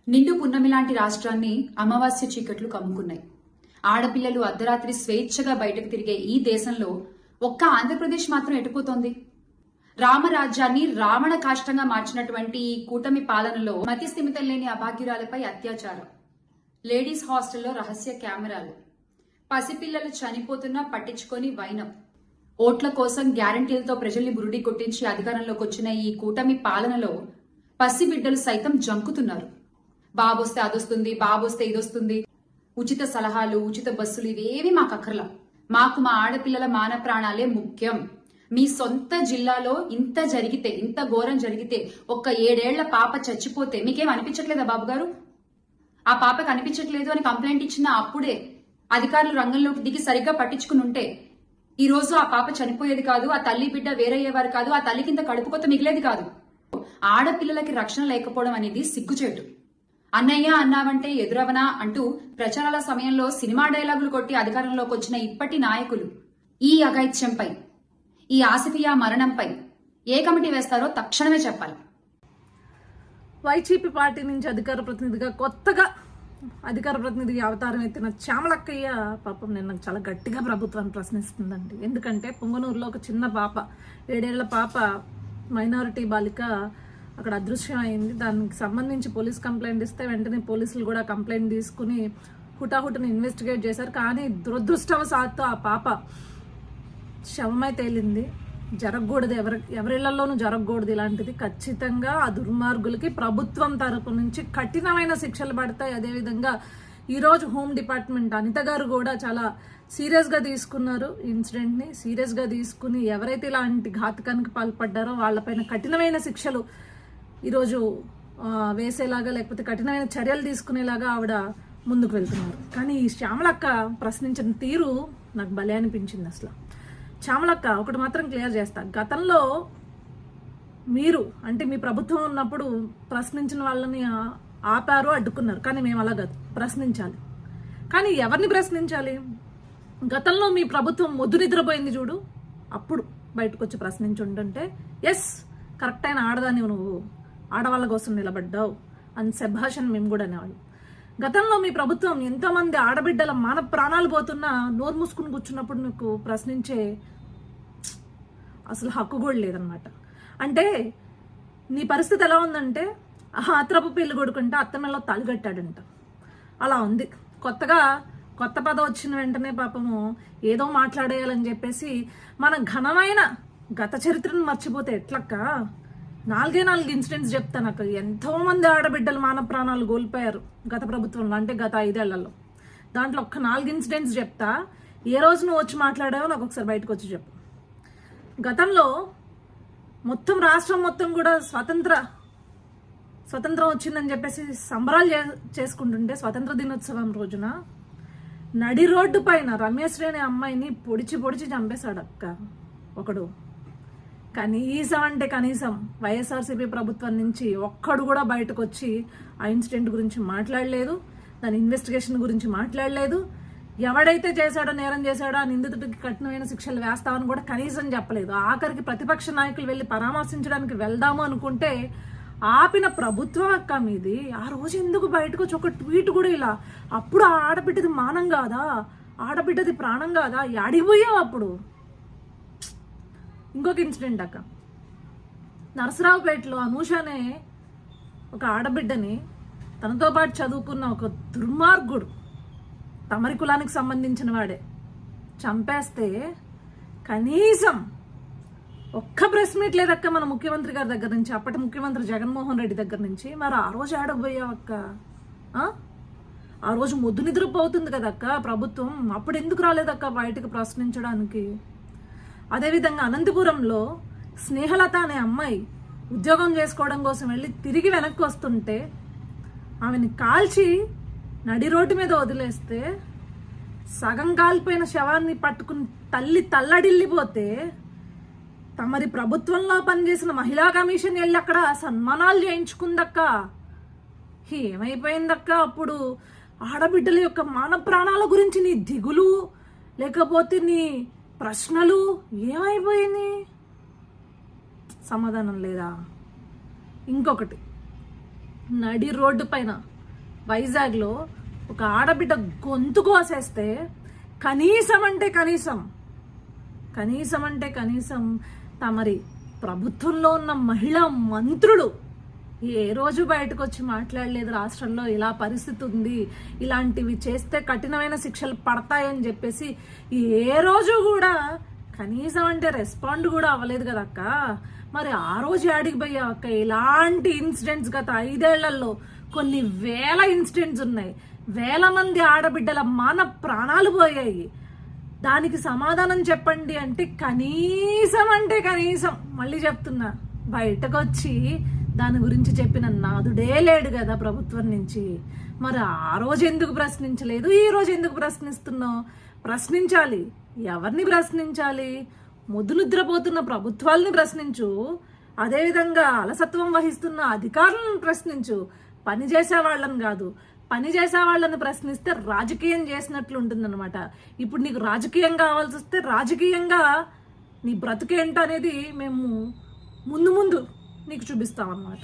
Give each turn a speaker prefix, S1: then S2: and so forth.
S1: నిండు పున్నమి లాంటి రాష్ట్రాన్ని అమావాస్య చీకట్లు కమ్ముకున్నాయి. ఆడపిల్లలు అర్ధరాత్రి స్వేచ్ఛగా బయటకు తిరిగే ఈ దేశంలో ఒక్క ఆంధ్రప్రదేశ్ మాత్రం ఎటుపోతోంది. రామరాజ్యాన్ని రావణ కాష్టంగా మార్చినటువంటి ఈ కూటమి పాలనలో మతి స్థిమితం లేని అభాగ్యురాలపై అత్యాచారం, లేడీస్ హాస్టల్లో రహస్య కెమెరాలు, పసిపిల్లలు చనిపోతున్నా పట్టించుకొని వైనం, ఓట్ల కోసం గ్యారంటీలతో ప్రజల్ని బురుడి కొట్టించి అధికారంలోకి వచ్చిన ఈ కూటమి పాలనలో పసిబిడ్డలు సైతం జంకుతున్నారు. బాబొస్తే అదొస్తుంది, బాబొస్తే ఇదొస్తుంది, ఉచిత సలహాలు, ఉచిత బస్సులు ఇవేవి మాకు అక్కర్లా. మాకు మా ఆడపిల్లల మాన ప్రాణాలే ముఖ్యం. మీ సొంత జిల్లాలో ఇంత జరిగితే, ఇంత ఘోరం జరిగితే, ఒక్క 7 ఏళ్ల పాప చచ్చిపోతే మీకేం అనిపించట్లేదా బాబు గారు? ఆ పాపకు అనిపించట్లేదు అని కంప్లైంట్ ఇచ్చిన అప్పుడే అధికారులు రంగంలోకి దిగి సరిగ్గా పట్టించుకుని ఉంటే ఈ రోజు ఆ పాప చనిపోయేది కాదు, ఆ తల్లి బిడ్డ వేరయ్యేవారు కాదు, ఆ తల్లి కింద కడుపుకొత్త మిగిలేది కాదు. ఆడపిల్లలకి రక్షణ లేకపోవడం అనేది సిగ్గుచేటు. అన్నయ్య అన్నావంటే ఎదురవనా అంటూ ప్రచారాల సమయంలో సినిమా డైలాగులు కొట్టి అధికారంలోకి వచ్చిన ఇప్పటి నాయకులు ఈ అఘాయిత్యంపై, ఈ ఆసిఫియా మరణంపై ఏ కమిటీ వేస్తారో తక్షణమే చెప్పాలి.
S2: వైసీపీ పార్టీ నుంచి అధికార ప్రతినిధిగా కొత్తగా అధికార ప్రతినిధిగా అవతారం ఎత్తిన చామలక్కయ్య పాపం నిన్న చాలా గట్టిగా ప్రభుత్వాన్ని ప్రశ్నిస్తుందండి. ఎందుకంటే పొంగనూరులో ఒక చిన్న పాప, 7 ఏళ్ల పాప, మైనారిటీ బాలిక అక్కడ అదృశ్యం అయింది. దానికి సంబంధించి పోలీస్ కంప్లైంట్ ఇస్తే వెంటనే పోలీసులు కూడా కంప్లైంట్ తీసుకుని హుటాహుటిని ఇన్వెస్టిగేట్ చేశారు. కానీ దురదృష్టవశాత్తు ఆ పాప శవమై తేలింది. జరగకూడదు, ఎవరిళ్లలోనూ జరగకూడదు ఇలాంటిది. ఖచ్చితంగా ఆ దుర్మార్గులకి ప్రభుత్వం తరపు నుంచి కఠినమైన శిక్షలు పడతాయి. అదేవిధంగా ఈరోజు హోమ్ డిపార్ట్మెంట్ అనిత గారు కూడా చాలా సీరియస్గా తీసుకున్నారు. ఇన్సిడెంట్ని సీరియస్గా తీసుకుని ఎవరైతే ఇలాంటి ఘాతకానికి పాల్పడ్డారో వాళ్ళపైన కఠినమైన శిక్షలు ఈరోజు వేసేలాగా, లేకపోతే కఠినమైన చర్యలు తీసుకునేలాగా ఆవిడ ముందుకు వెళ్తున్నారు. కానీ ఈ శ్యామలక్క ప్రశ్నించిన తీరు నాకు భలే అనిపించింది. అసలు శ్యామలక్క ఒకటి మాత్రం క్లియర్ చేస్తా, గతంలో మీరు అంటే మీ ప్రభుత్వం ఉన్నప్పుడు ప్రశ్నించిన వాళ్ళని ఆపారు, అడ్డుకున్నారు. కానీ మేము అలా కాదు, ప్రశ్నించాలి. కానీ ఎవరిని ప్రశ్నించాలి? గతంలో మీ ప్రభుత్వం మొద్దు నిద్రపోయింది చూడు, అప్పుడు బయటకు వచ్చి ప్రశ్నించుంటుంటే ఎస్ కరెక్ట్ అయిన ఆడదాన్ని నువ్వు, ఆడవాళ్ళ కోసం నిలబడ్డావు అని శభాషని మేము కూడా అనేవాళ్ళు. గతంలో మీ ప్రభుత్వం ఎంతోమంది ఆడబిడ్డల మాన ప్రాణాలు పోతున్నా నోరు మూసుకుని కూర్చున్నప్పుడు నీకు ప్రశ్నించే అసలు హక్కు కూడా లేదనమాట. అంటే నీ పరిస్థితి ఎలా ఉందంటే అత్రపు పెళ్లి కొడుకుంటే అత్తమెల్లో తాలిగట్టాడంట, అలా ఉంది. కొత్త పదం వచ్చిన వెంటనే పాపము ఏదో మాట్లాడేయాలని చెప్పేసి మన ఘనమైన గత చరిత్రను మర్చిపోతే ఎట్లక్క? 4 ఇన్సిడెంట్స్ చెప్తాను అక్క. ఎంతో మంది ఆడబిడ్డలు మాన ప్రాణాలు కోల్పోయారు గత ప్రభుత్వంలో, అంటే గత 5 ఏళ్లలో. దాంట్లో ఒక్క 4 ఇన్సిడెంట్స్ చెప్తా. ఏ రోజు నువ్వు వచ్చి మాట్లాడావో నాకు ఒకసారి బయటకు వచ్చి చెప్పు. గతంలో మొత్తం రాష్ట్రం మొత్తం కూడా స్వతంత్రం వచ్చిందని చెప్పేసి సంబరాలు చేసుకుంటుంటే స్వతంత్ర దినోత్సవం రోజున నడి రోడ్డు పైన రమేశ్వరి అనే అమ్మాయిని పొడిచి చంపేశాడు అక్క ఒకడు. కనీసం అంటే కనీసం వైఎస్ఆర్సీపీ ప్రభుత్వం నుంచి ఒక్కడు కూడా బయటకు వచ్చి ఆ ఇన్సిడెంట్ గురించి మాట్లాడలేదు, దాని ఇన్వెస్టిగేషన్ గురించి మాట్లాడలేదు. ఎవడైతే చేశాడో, నేరం చేశాడో ఆ నిందితుడికి కఠినమైన శిక్షలు వేస్తామని కూడా కనీసం చెప్పలేదు. ఆఖరికి ప్రతిపక్ష నాయకులు వెళ్ళి పరామర్శించడానికి వెళ్దాము అనుకుంటే ఆపిన ప్రభుత్వం అక్క మీది. ఆ రోజు ఎందుకు బయటకు వచ్చి ఒక ట్వీట్ కూడా ఇలా? అప్పుడు ఆ ఆడబిడ్డది మానం కాదా, ఆడబిడ్డది ప్రాణం కాదా? యాడిపోయావు అప్పుడు? ఇంకొక ఇన్సిడెంట్ అక్క, నరసరావుపేటలో అనూష అనే ఒక ఆడబిడ్డని తనతో పాటు చదువుకున్న ఒక దుర్మార్గుడు, తమరి కులానికి సంబంధించిన వాడే, చంపేస్తే కనీసం ఒక్క ప్రెస్ మీట్ లేదక్క మన ముఖ్యమంత్రి గారి దగ్గర నుంచి, అప్పటి ముఖ్యమంత్రి జగన్మోహన్ రెడ్డి దగ్గర నుంచి. మరి ఆ రోజు ఆడపోయావక్క? ఆ రోజు మొద్దు నిద్రపోతుంది కదక్క ప్రభుత్వం, అప్పుడు ఎందుకు రాలేదక్క బయటకు ప్రశ్నించడానికి? అదేవిధంగా అనంతపురంలో స్నేహలత అనే అమ్మాయి ఉద్యోగం చేసుకోవడం కోసం వెళ్ళి తిరిగి వెనక్కి వస్తుంటే ఆమెని కాల్చి నడి రోడ్డు మీద వదిలేస్తే సగం కాలిపోయిన శవాన్ని పట్టుకుని తల్లి తల్లడిల్లిపోతే తమరి ప్రభుత్వంలో పనిచేసిన మహిళా కమిషన్ వెళ్ళి అక్కడ సన్మానాలు చేయించుకుందక్క. ఏమైపోయిందక్క అప్పుడు? ఆడబిడ్డల యొక్క మాన ప్రాణాల గురించి నీ దిగులు, లేకపోతే నీ ప్రశ్నలు ఏమైపోయింది? సమాధానం లేదా? ఇంకొకటి, నడి రోడ్డు పైన వైజాగ్లో ఒక ఆడబిడ్డ గొంతు కోసేస్తే కనీసం తమరి ప్రభుత్వంలో ఉన్న మహిళా మంత్రులు ఏ రోజు బయటకు వచ్చి మాట్లాడలేదు రాష్ట్రంలో ఇలా పరిస్థితి ఉంది, ఇలాంటివి చేస్తే కఠినమైన శిక్షలు పడతాయని చెప్పేసి ఏ రోజు కూడా కనీసం రెస్పాండ్ కూడా అవ్వలేదు కదా అక్క. మరి ఆ రోజు ఆడికి పోయావు అక్క? ఇలాంటి ఇన్సిడెంట్స్ గత 5 ఏళ్లలో కొన్ని వేల ఇన్సిడెంట్స్ ఉన్నాయి, వేల మంది ఆడబిడ్డల మాన ప్రాణాలు పోయాయి. దానికి సమాధానం చెప్పండి అంటే కనీసం మళ్ళీ చెప్తున్నా, బయటకు వచ్చి దాని గురించి చెప్పిన నాదుడే లేడు కదా ప్రభుత్వం నుంచి. మరి ఆ రోజు ఎందుకు ప్రశ్నించలేదు, ఈ రోజు ఎందుకు ప్రశ్నిస్తున్నావు? ప్రశ్నించాలి. ఎవరిని ప్రశ్నించాలి? ముద్దు నిద్రపోతున్న ప్రభుత్వాలని ప్రశ్నించు, అదేవిధంగా అలసత్వం వహిస్తున్న అధికారులను ప్రశ్నించు, పని చేసే వాళ్ళని కాదు. పని చేసే వాళ్ళని ప్రశ్నిస్తే రాజకీయం చేసినట్లు ఉంటుందన్నమాట. ఇప్పుడు నీకు రాజకీయం కావాల్సి వస్తే రాజకీయంగా నీ బ్రతుకేంటనేది మేము ముందు నీకు చూపిస్తామన్నమాట.